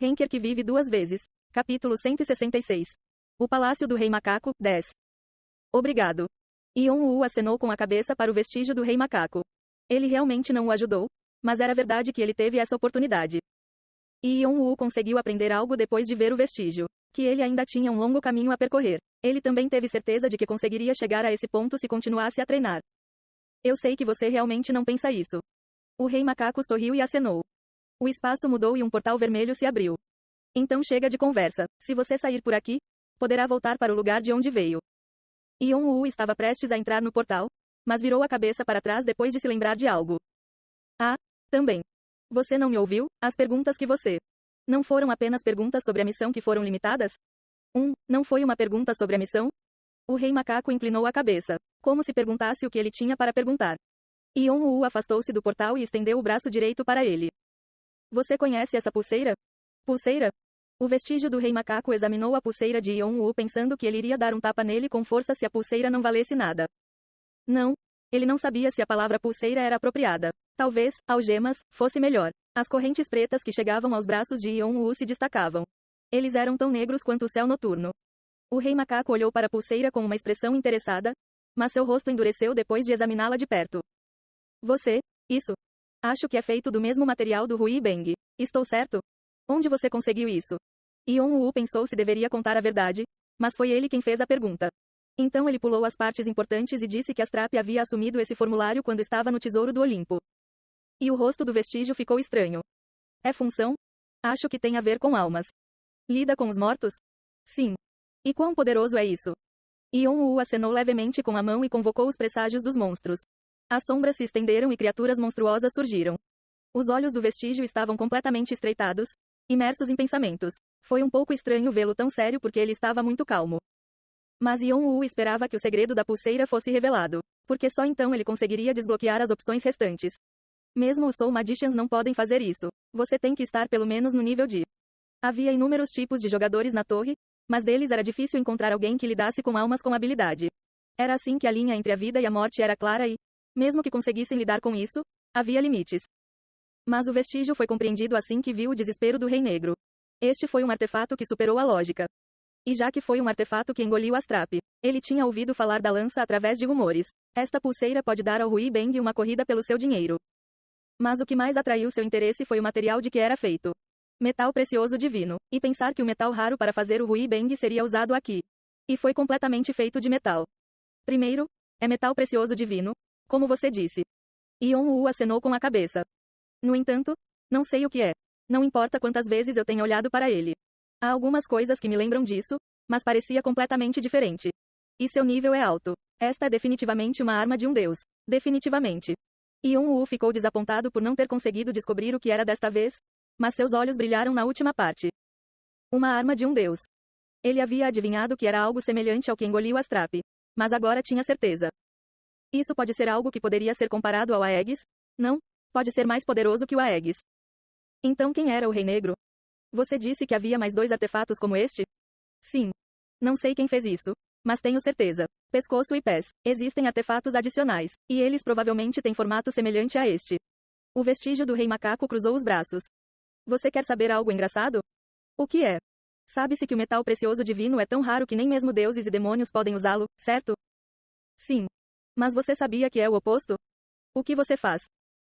Henker que vive duas vezes. Capítulo 166. O Palácio do Rei Macaco, 10. Obrigado. Yon-Wu acenou com a cabeça para o vestígio do Rei Macaco. Ele realmente não o ajudou, mas era verdade que ele teve essa oportunidade. E Yon-Wu conseguiu aprender algo depois de ver o vestígio, que ele ainda tinha um longo caminho a percorrer. Ele também teve certeza de que conseguiria chegar a esse ponto se continuasse a treinar. Eu sei que você realmente não pensa isso. O Rei Macaco sorriu e acenou. O espaço mudou e um portal vermelho se abriu. Então chega de conversa. Se você sair por aqui, poderá voltar para o lugar de onde veio. Yon-Wu estava prestes a entrar no portal, mas virou a cabeça para trás depois de se lembrar de algo. Ah, também. Você não me ouviu? As perguntas que você... Não foram apenas perguntas sobre a missão que foram limitadas? Não foi uma pergunta sobre a missão? O Rei Macaco inclinou a cabeça, como se perguntasse o que ele tinha para perguntar. Yon-Wu afastou-se do portal e estendeu o braço direito para ele. Você conhece essa pulseira? Pulseira? O vestígio do Rei Macaco examinou a pulseira de Yon-Wu pensando que ele iria dar um tapa nele com força se a pulseira não valesse nada. Não. Ele não sabia se a palavra pulseira era apropriada. Talvez, algemas, fosse melhor. As correntes pretas que chegavam aos braços de Yon-Wu se destacavam. Eles eram tão negros quanto o céu noturno. O Rei Macaco olhou para a pulseira com uma expressão interessada, mas seu rosto endureceu depois de examiná-la de perto. Você? Isso. Acho que é feito do mesmo material do Hui Beng. Estou certo? Onde você conseguiu isso? Yon-Wu pensou se deveria contar a verdade, mas foi ele quem fez a pergunta. Então ele pulou as partes importantes e disse que Astrap havia assumido esse formulário quando estava no Tesouro do Olimpo. E o rosto do vestígio ficou estranho. É função? Acho que tem a ver com almas. Lida com os mortos? Sim. E quão poderoso é isso? Yon-Wu acenou levemente com a mão e convocou os presságios dos monstros. As sombras se estenderam e criaturas monstruosas surgiram. Os olhos do vestígio estavam completamente estreitados, imersos em pensamentos. Foi um pouco estranho vê-lo tão sério porque ele estava muito calmo. Mas Yon-Wu esperava que o segredo da pulseira fosse revelado, porque só então ele conseguiria desbloquear as opções restantes. Mesmo os Soul Magicians não podem fazer isso. Você tem que estar pelo menos no nível de... Havia inúmeros tipos de jogadores na torre, mas deles era difícil encontrar alguém que lidasse com almas com habilidade. Era assim que a linha entre a vida e a morte era clara e, mesmo que conseguissem lidar com isso, havia limites. Mas o vestígio foi compreendido assim que viu o desespero do Rei Negro. Este foi um artefato que superou a lógica. E já que foi um artefato que engoliu Astrap, ele tinha ouvido falar da lança através de rumores. Esta pulseira pode dar ao Hui Beng uma corrida pelo seu dinheiro. Mas o que mais atraiu seu interesse foi o material de que era feito. Metal precioso divino. E pensar que o metal raro para fazer o Hui Beng seria usado aqui. E foi completamente feito de metal. Primeiro, é metal precioso divino, como você disse. Yon-Wu acenou com a cabeça. No entanto, não sei o que é. Não importa quantas vezes eu tenha olhado para ele. Há algumas coisas que me lembram disso, mas parecia completamente diferente. E seu nível é alto. Esta é definitivamente uma arma de um deus. Definitivamente. Yon-Wu ficou desapontado por não ter conseguido descobrir o que era desta vez, mas seus olhos brilharam na última parte. Uma arma de um deus. Ele havia adivinhado que era algo semelhante ao que engoliu Astrap, mas agora tinha certeza. Isso pode ser algo que poderia ser comparado ao Aegis? Não? Pode ser mais poderoso que o Aegis. Então quem era o Rei Negro? Você disse que havia mais 2 artefatos como este? Sim. Não sei quem fez isso, mas tenho certeza. Pescoço e pés. Existem artefatos adicionais, e eles provavelmente têm formato semelhante a este. O vestígio do Rei Macaco cruzou os braços. Você quer saber algo engraçado? O que é? Sabe-se que o metal precioso divino é tão raro que nem mesmo deuses e demônios podem usá-lo, certo? Sim. Mas você sabia que é o oposto? O que você faz?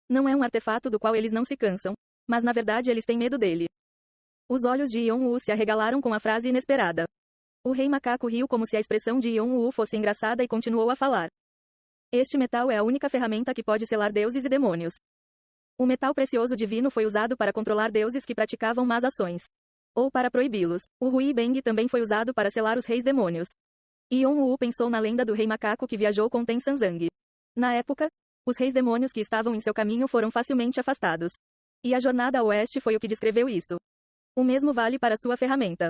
Não é um artefato do qual eles não se cansam, mas na verdade eles têm medo dele. Os olhos de Yon-Wu se arregalaram com a frase inesperada. O Rei Macaco riu como se a expressão de Yon-Wu fosse engraçada e continuou a falar. Este metal é a única ferramenta que pode selar deuses e demônios. O metal precioso divino foi usado para controlar deuses que praticavam más ações. Ou para proibi-los. O Hui Beng também foi usado para selar os reis demônios. Yon-Wu pensou na lenda do Rei Macaco que viajou com Tenshinzang. Na época, os reis demônios que estavam em seu caminho foram facilmente afastados. E a jornada ao oeste foi o que descreveu isso. O mesmo vale para sua ferramenta.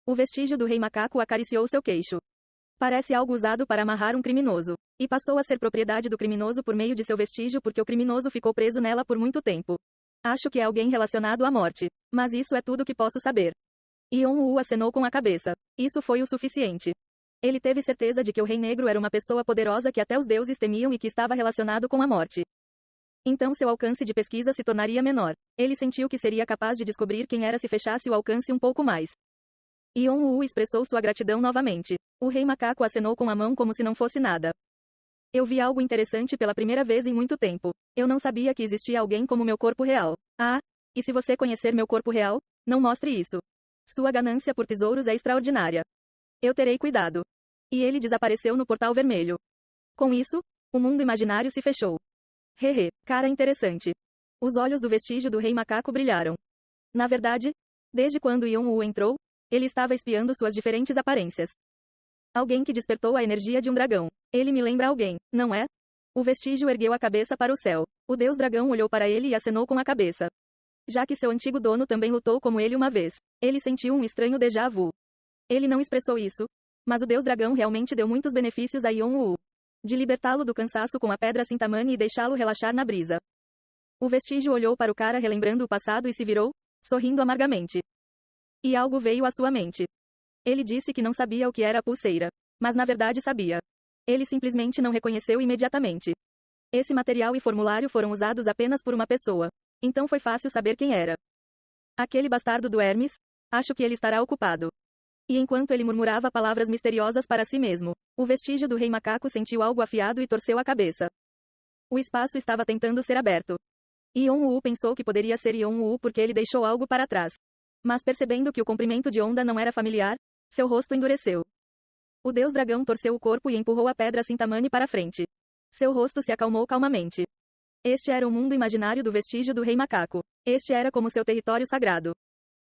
O vestígio do Rei Macaco acariciou seu queixo. Parece algo usado para amarrar um criminoso. E passou a ser propriedade do criminoso por meio de seu vestígio porque o criminoso ficou preso nela por muito tempo. Acho que é alguém relacionado à morte. Mas isso é tudo que posso saber. Yon-Wu acenou com a cabeça. Isso foi o suficiente. Ele teve certeza de que o Rei Negro era uma pessoa poderosa que até os deuses temiam e que estava relacionado com a morte. Então seu alcance de pesquisa se tornaria menor. Ele sentiu que seria capaz de descobrir quem era se fechasse o alcance um pouco mais. Yon-woo expressou sua gratidão novamente. O rei macaco acenou com a mão como se não fosse nada. Eu vi algo interessante pela primeira vez em muito tempo. Eu não sabia que existia alguém como meu corpo real. Ah, e se você conhecer meu corpo real, não mostre isso. Sua ganância por tesouros é extraordinária. Eu terei cuidado. E ele desapareceu no portal vermelho. Com isso, o mundo imaginário se fechou. Hehe, cara interessante. Os olhos do vestígio do rei macaco brilharam. Na verdade, desde quando Yon-woo entrou, ele estava espiando suas diferentes aparências. Alguém que despertou a energia de um dragão. Ele me lembra alguém, não é? O vestígio ergueu a cabeça para o céu. O deus dragão olhou para ele e acenou com a cabeça. Já que seu antigo dono também lutou como ele uma vez, ele sentiu um estranho déjà vu. Ele não expressou isso, mas o deus dragão realmente deu muitos benefícios a Yon-woo. De libertá-lo do cansaço com a pedra Sintamani e deixá-lo relaxar na brisa. O vestígio olhou para o cara relembrando o passado e se virou, sorrindo amargamente. E algo veio à sua mente. Ele disse que não sabia o que era a pulseira, mas na verdade sabia. Ele simplesmente não reconheceu imediatamente. Esse material e formulário foram usados apenas por uma pessoa. Então foi fácil saber quem era. Aquele bastardo do Hermes? Acho que ele estará ocupado. E enquanto ele murmurava palavras misteriosas para si mesmo, o vestígio do rei macaco sentiu algo afiado e torceu a cabeça. O espaço estava tentando ser aberto. Yon-woo pensou que poderia ser Yon-woo porque ele deixou algo para trás. Mas percebendo que o comprimento de onda não era familiar, seu rosto endureceu. O deus dragão torceu o corpo e empurrou a pedra Sintamani para frente. Seu rosto se acalmou calmamente. Este era o mundo imaginário do vestígio do rei macaco. Este era como seu território sagrado.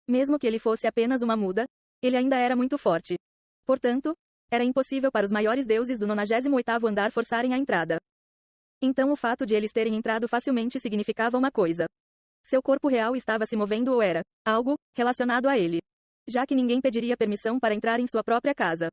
Mesmo que ele fosse apenas uma muda, ele ainda era muito forte. Portanto, era impossível para os maiores deuses do 98º andar forçarem a entrada. Então o fato de eles terem entrado facilmente significava uma coisa. Seu corpo real estava se movendo ou era algo relacionado a ele. Já que ninguém pediria permissão para entrar em sua própria casa.